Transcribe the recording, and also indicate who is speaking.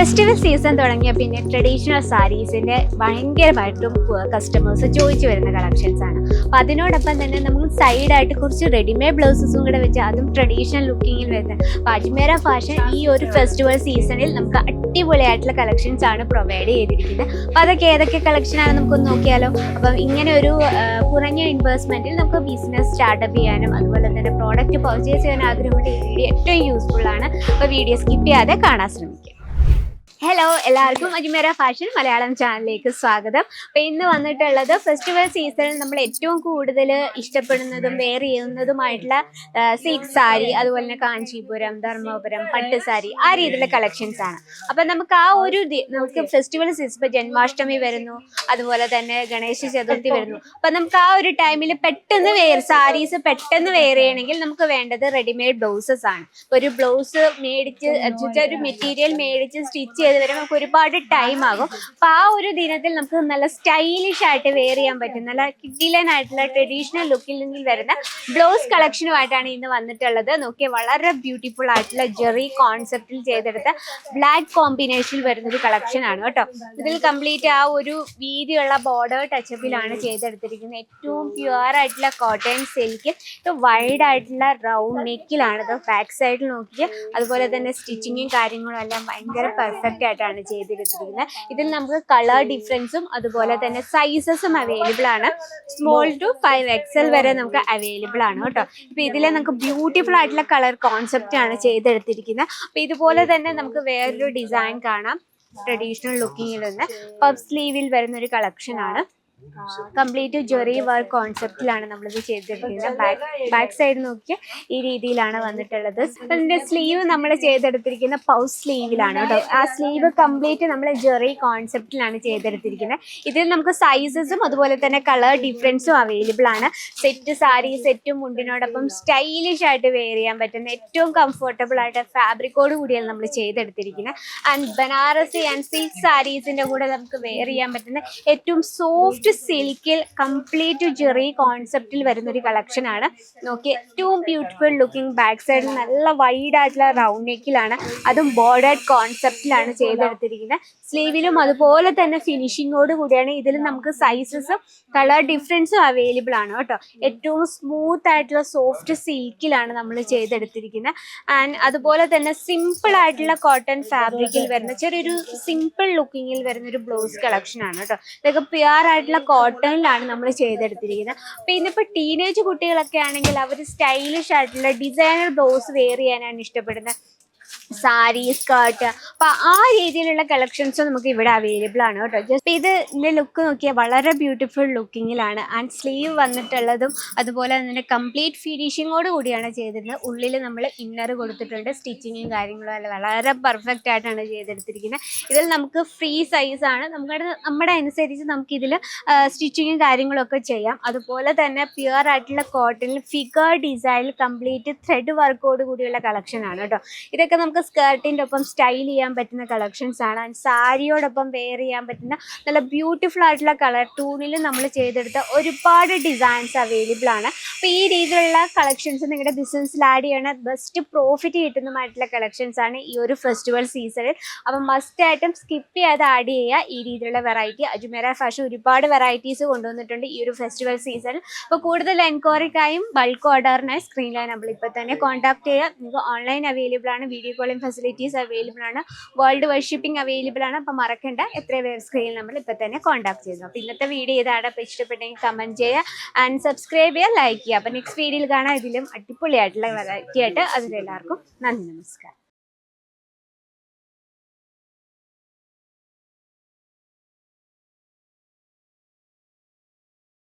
Speaker 1: Festival season തുടങ്ങിയ പിന്നെ traditional സാരീസിന്റെ ഭയങ്കരമായിട്ടും കസ്റ്റമേഴ്സ് ചോദിച്ചു വരുന്ന കളക്ഷൻസ് ആണ്. അപ്പം അതിനോടൊപ്പം തന്നെ നമുക്ക് സൈഡായിട്ട് കുറച്ച് റെഡിമെയ്ഡ് ബ്ലൗസസും കൂടെ വെച്ച് അതും ട്രഡീഷണൽ ലുക്കിങ്ങിൽ വരുന്നത്. അപ്പം അജ്മേര ഫാഷൻ ഈ ഒരു ഫെസ്റ്റിവൽ സീസണിൽ നമുക്ക് അടിപൊളിയായിട്ടുള്ള കളക്ഷൻസ് ആണ് പ്രൊവൈഡ് ചെയ്തിരിക്കുന്നത്. അപ്പം അതൊക്കെ ഏതൊക്കെ കളക്ഷനാണ് നമുക്കൊന്ന് നോക്കിയാലോ. അപ്പം ഇങ്ങനെ ഒരു കുറഞ്ഞ ഇൻവെസ്റ്റ്മെന്റിൽ നമുക്ക് ബിസിനസ് സ്റ്റാർട്ടപ്പ് ചെയ്യാനും അതുപോലെ തന്നെ പ്രോഡക്റ്റ് പർച്ചേസ് ചെയ്യാൻ ആഗ്രഹമുണ്ട് ഈ വീഡിയോ ഏറ്റവും യൂസ്ഫുൾ ആണ്. അപ്പോൾ വീഡിയോ സ്കിപ്പ് ചെയ്യാതെ കാണാൻ ശ്രമിക്കുക. ഹലോ, എല്ലാവർക്കും അജ്മേര ഫാഷൻ മലയാളം ചാനലിലേക്ക് സ്വാഗതം. അപ്പോൾ ഇന്ന് വന്നിട്ടുള്ളത് ഫെസ്റ്റിവൽ സീസണിൽ നമ്മൾ ഏറ്റവും കൂടുതൽ ഇഷ്ടപ്പെടുന്നതും വെയർ ചെയ്യുന്നതുമായിട്ടുള്ള സിൽക്ക് സാരി, അതുപോലെ തന്നെ കാഞ്ചീപുരം, ധർമ്മപുരം, പട്ട് സാരി, ആ രീതിയിലുള്ള കളക്ഷൻസ് ആണ്. അപ്പം നമുക്ക് ആ ഒരു നമുക്ക് ഫെസ്റ്റിവൽ സീസൺ ഇപ്പോൾ ജന്മാഷ്ടമി വരുന്നു, അതുപോലെ തന്നെ ഗണേശ ചതുർത്ഥി വരുന്നു. അപ്പം നമുക്ക് ആ ഒരു ടൈമിൽ പെട്ടെന്ന് സാരീസ് പെട്ടെന്ന് വെയർ ചെയ്യണമെങ്കിൽ നമുക്ക് വേണ്ടത് റെഡിമെയ്ഡ് ബ്ലൗസസ് ആണ്. ഒരു ബ്ലൗസ് മേടിച്ച് ഒരു മെറ്റീരിയൽ മേടിച്ച് സ്റ്റിച്ച് ചെയ്ത് വരെ നമുക്ക് ഒരുപാട് ടൈം ആകും. അപ്പൊ ആ ഒരു ദിനത്തിൽ നമുക്ക് നല്ല സ്റ്റൈലിഷ് ആയിട്ട് വെയർ ചെയ്യാൻ പറ്റും, നല്ല കിഡിലൻ ആയിട്ടുള്ള ട്രഡീഷണൽ ലുക്കിൽ നിന്നിൽ വരുന്ന ബ്ലൗസ് കളക്ഷനുമായിട്ടാണ് ഇന്ന് വന്നിട്ടുള്ളത്. നോക്കിയാൽ വളരെ ബ്യൂട്ടിഫുൾ ആയിട്ടുള്ള ജെറി കോൺസെപ്റ്റിൽ ചെയ്തെടുത്ത ബ്ലാക്ക് കോമ്പിനേഷനിൽ വരുന്നൊരു കളക്ഷൻ ആണ് കേട്ടോ. ഇതിൽ കംപ്ലീറ്റ് ആ ഒരു വീതിയുള്ള ബോർഡർ ടച്ചപ്പിലാണ് ചെയ്തെടുത്തിരിക്കുന്നത്. ഏറ്റവും പ്യുവർ ആയിട്ടുള്ള കോട്ടൺ സിൽക്ക്, വൈഡ് ആയിട്ടുള്ള റൗണ്ട് നെക്കിലാണ് ഇത്. ബാക്ക് സൈഡിൽ നോക്കിയാൽ അതുപോലെ തന്നെ സ്റ്റിച്ചിങ്ങും കാര്യങ്ങളും എല്ലാം ഭയങ്കര പെർഫെക്റ്റ് ആയിട്ടാണ് ചെയ്തെടുത്തിരിക്കുന്നത്. ഇതിൽ നമുക്ക് കളർ ഡിഫറൻസും അതുപോലെ തന്നെ സൈസസും അവൈലബിൾ ആണ്. സ്മോൾ ടു 5XL വരെ നമുക്ക് അവൈലബിൾ ആണ് കേട്ടോ. ഇപ്പൊ ഇതിൽ നമുക്ക് ബ്യൂട്ടിഫുൾ ആയിട്ടുള്ള കളർ കോൺസെപ്റ്റ് ആണ് ചെയ്തെടുത്തിരിക്കുന്നത്. അപ്പൊ ഇതുപോലെ തന്നെ നമുക്ക് വേറൊരു ഡിസൈൻ കാണാം. ട്രഡീഷണൽ ലുക്കിങ്ങിൽ നിന്ന് പഫ് സ്ലീവിൽ വരുന്ന ഒരു കളക്ഷൻ ആണ്. കംപ്ലീറ്റ് ജെറി വർക്ക് കോൺസെപ്റ്റിലാണ് നമ്മളിത് ചെയ്തെടുത്തിരിക്കുന്നത്. ബാക്ക് സൈഡ് നോക്കിയാൽ ഈ രീതിയിലാണ് വന്നിട്ടുള്ളത്. അതിന്റെ സ്ലീവ് നമ്മൾ ചെയ്തെടുത്തിരിക്കുന്ന പൗസ് സ്ലീവിലാണ് കേട്ടോ. ആ സ്ലീവ് കംപ്ലീറ്റ് നമ്മൾ ജെറി കോൺസെപ്റ്റിലാണ് ചെയ്തെടുത്തിരിക്കുന്നത്. ഇതിൽ നമുക്ക് സൈസസും അതുപോലെ തന്നെ കളർ ഡിഫറൻസും അവൈലബിൾ ആണ്. സെറ്റ് സാരി, സെറ്റും മുണ്ടിനോടൊപ്പം സ്റ്റൈലിഷ് ആയിട്ട് വെയർ ചെയ്യാൻ പറ്റുന്ന ഏറ്റവും കംഫർട്ടബിൾ ആയിട്ട് ഫാബ്രിക്കോട് കൂടിയാണ് നമ്മൾ ചെയ്തെടുത്തിരിക്കുന്നത്. ആൻഡ് ബനാറസി ആൻഡ് സിൽക്ക് സാരീസിന്റെ കൂടെ നമുക്ക് വെയർ ചെയ്യാൻ പറ്റുന്ന ഏറ്റവും സോഫ്റ്റ് സിൽക്കിൽ കംപ്ലീറ്റ് ജെറി കോൺസെപ്റ്റിൽ വരുന്നൊരു കളക്ഷൻ ആണ്. നോക്കി ഏറ്റവും ബ്യൂട്ടിഫുൾ ലുക്കിംഗ്. ബാക്ക് സൈഡിൽ നല്ല വൈഡ് ആയിട്ടുള്ള റൗണ്ട് നെക്കിലാണ്, അതും ബോർഡേഡ് കോൺസെപ്റ്റിലാണ് ചെയ്തെടുത്തിരിക്കുന്നത്. സ്ലീവിലും അതുപോലെ തന്നെ ഫിനിഷിങ്ങോട് കൂടിയാണ്. ഇതിൽ നമുക്ക് സൈസസും കളർ ഡിഫറൻസും അവൈലബിൾ ആണ് കേട്ടോ. ഏറ്റവും സ്മൂത്ത് ആയിട്ടുള്ള സോഫ്റ്റ് സിൽക്കിലാണ് നമ്മൾ ചെയ്തെടുത്തിരിക്കുന്നത്. ആൻഡ് അതുപോലെ തന്നെ സിമ്പിൾ ആയിട്ടുള്ള കോട്ടൺ ഫാബ്രിക്കിൽ വരുന്ന ചെറിയൊരു സിമ്പിൾ ലുക്കിങ്ങിൽ വരുന്നൊരു ബ്ലൗസ് കളക്ഷൻ ആണ് കേട്ടോ. ഇതൊക്കെ പ്യുവർ ആയിട്ടുള്ള കോട്ടണിലാണ് നമ്മൾ ചെയ്തെടുത്തിരിക്കുന്നത്. അപ്പൊ ഇന്നിപ്പോ ടീനേജ് കുട്ടികളൊക്കെ ആണെങ്കിൽ അവർ സ്റ്റൈലിഷ് ആയിട്ടുള്ള ഡിസൈനർ ബ്ലൗസ് വെയർ ചെയ്യാനാണ് ഇഷ്ടപ്പെടുന്നത്. സാരി, സ്കേർട്ട്, അപ്പൊ ആ രീതിയിലുള്ള കളക്ഷൻസ് നമുക്ക് ഇവിടെ അവൈലബിൾ ആണ് കേട്ടോ. ജസ്റ്റ് ഇതിന്റെ ലുക്ക് നോക്കിയാൽ വളരെ ബ്യൂട്ടിഫുൾ ലുക്കിങ്ങിലാണ്. ആൻഡ് സ്ലീവ് വന്നിട്ടുള്ളതും അതുപോലെ തന്നെ കംപ്ലീറ്റ് ഫിനിഷിങ്ങോട് കൂടിയാണ് ചെയ്തിരുന്നത്. ഉള്ളിൽ നമ്മൾ ഇന്നർ കൊടുത്തിട്ടുണ്ട്. സ്റ്റിച്ചിങ്ങും കാര്യങ്ങളും അല്ല വളരെ പെർഫെക്റ്റ് ആയിട്ടാണ് ചെയ്തെടുത്തിരിക്കുന്നത്. ഇതിൽ നമുക്ക് ഫ്രീ സൈസ് ആണ്. നമ്മുടെ അനുസരിച്ച് നമുക്ക് ഇതിൽ സ്റ്റിച്ചിങ്ങും കാര്യങ്ങളൊക്കെ ചെയ്യാം. അതുപോലെ തന്നെ പ്യുവർ ആയിട്ടുള്ള കോട്ടണിൽ ഫിഗർ ഡിസൈനിൽ കംപ്ലീറ്റ് ത്രെഡ് വർക്കോട് കൂടിയുള്ള കളക്ഷൻ ആണ് കേട്ടോ. ഇതൊക്കെ നമുക്ക് സ്കേർട്ടിൻ്റെ ഒപ്പം സ്റ്റൈൽ ചെയ്യാൻ പറ്റുന്ന കളക്ഷൻസ് ആണ്. സാരിയോടൊപ്പം വെയർ ചെയ്യാൻ പറ്റുന്ന നല്ല ബ്യൂട്ടിഫുൾ ആയിട്ടുള്ള കളർ ടൂണിൽ നമ്മൾ ചെയ്തെടുത്ത ഒരുപാട് ഡിസൈൻസ് അവൈലബിൾ ആണ്. അപ്പോൾ ഈ രീതിയിലുള്ള കളക്ഷൻസ് നിങ്ങളുടെ ബിസിനസ്സിൽ ആഡ് ചെയ്യണ ബെസ്റ്റ് പ്രോഫിറ്റ് കിട്ടുന്നതുമായിട്ടുള്ള കളക്ഷൻസ് ആണ് ഈ ഒരു ഫെസ്റ്റിവൽ സീസണിൽ. അപ്പം മസ്റ്റായിട്ടും സ്കിപ്പ് ചെയ്യാതെ ആഡ് ചെയ്യുക ഈ രീതിയിലുള്ള വെറൈറ്റി. അജ്മേര ഫാഷൻ ഒരുപാട് വെറൈറ്റീസ് കൊണ്ടുവന്നിട്ടുണ്ട് ഈ ഒരു ഫെസ്റ്റിവൽ സീസണിൽ. അപ്പോൾ കൂടുതൽ എൻക്വയറിക്കായും ബൾക്ക് ഓർഡറിനായി സ്ക്രീനിലായി നമ്മൾ ഇപ്പോൾ തന്നെ കോൺടാക്ട് ചെയ്യുക. നിങ്ങൾക്ക് ഓൺലൈൻ അവൈലബിൾ ആണ്, വീഡിയോ കോളിംഗ് ഫെസിലിറ്റീസ് അവൈലബിൾ ആണ്, വേൾഡ് വൈഡ് ഷിപ്പിംഗ് അവൈലബിൾ ആണ്. അപ്പോൾ മറക്കണ്ട, എത്ര പേർ സ്ക്രീനിൽ നമ്മൾ ഇപ്പോൾ തന്നെ കോൺടാക്ട് ചെയ്യുന്നു. അപ്പോൾ ഇന്നത്തെ വീഡിയോ ഇതാണ്. അപ്പോൾ ഇഷ്ടപ്പെട്ടെങ്കിൽ കമൻറ്റ് ചെയ്യുക ആൻഡ് സബ്സ്ക്രൈബ് ചെയ്യുക, ലൈക്ക് ചെയ്യുക. അപ്പോൾ നെക്സ്റ്റ് വീഡിയോയിൽ കാണാം ഇതിലും അടിപൊളിയായിട്ടുള്ള വെറൈറ്റി ആയിട്ട്. അതിലെല്ലാവർക്കും നന്ദി, നമസ്കാരം.